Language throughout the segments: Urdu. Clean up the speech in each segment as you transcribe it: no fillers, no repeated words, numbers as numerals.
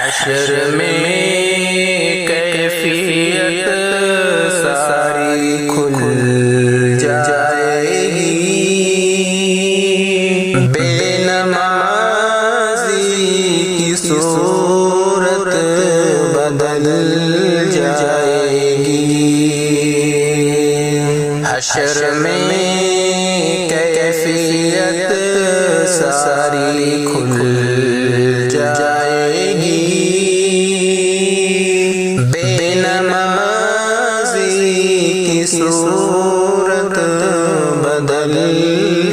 حشر میں کیفیت ساری کھل جائے گی، بے نمازی کی صورت بدل جائے گی۔ حشر میں کیفیت ساری کھل جائے گی، بے نمازی کی صورت بدل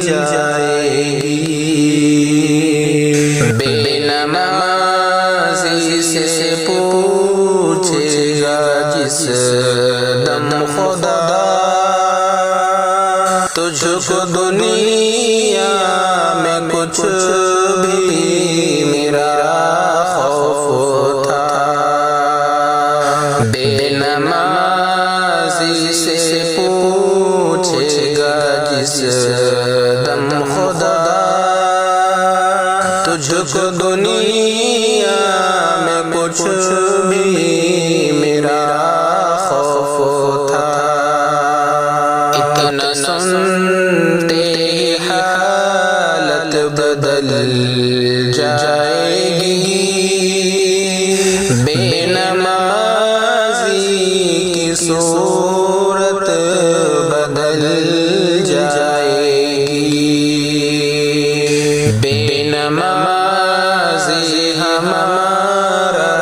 جائے گی۔ بے نمازی سے پوچھے گا جس دم خدا، تجھ کو دنیا میں کچھ بھی میرا خوف تھا۔ بے نمازی سے پوچھے گا جس دم خدا، تجھ کو دنیا میں کچھ بھی میرا خوف تھا۔ اتنا سنتے حالت بدل جائے گی، بے نمازی کی صورت بدل جائے گی۔ بے نمازی ہمارا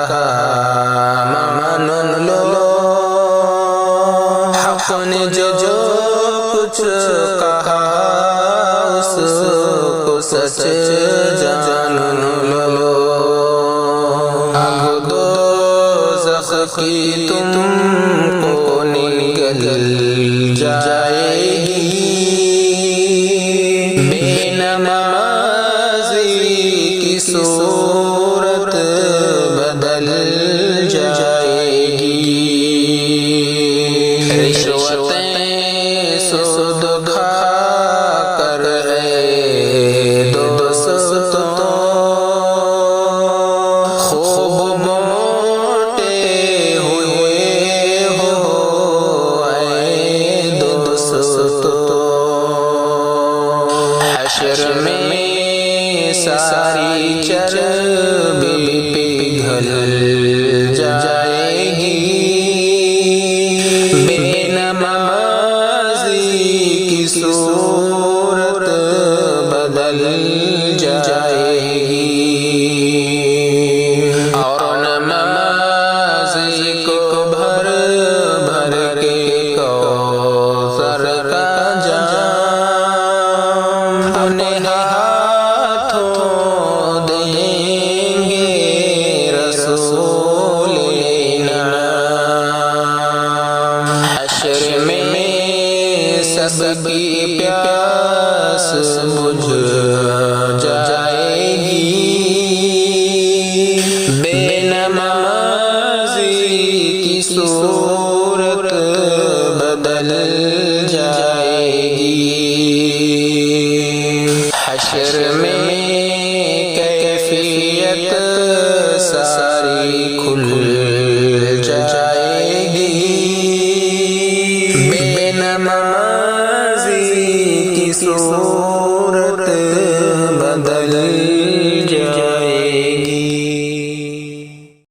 کام مان لو، حق نے جو کچھ کہا اس کو سچ جان لو۔ آگ دوزخ کی تم کو نگل جائے گی، بے نمازی کی صورت بدل جائے گی۔ رشوتیں سود کھا کر ہے دوستوں، خوب موٹے ہوئے ہو اے دوستوں۔ حشر میں ساری چربی پگھل جائے گی، بے نمازی کی صورت بدل جائے گی۔ اور نمازی کو بھر بھر کے کوثر کا جام اپنے ہاتھوں دیں گے رسول انعام۔ حشر میں سب کی پیاس بجھ جائے گی، بے نمازی کی صورت بدل جائے گی۔ حشر میں کیفیت ساری کھل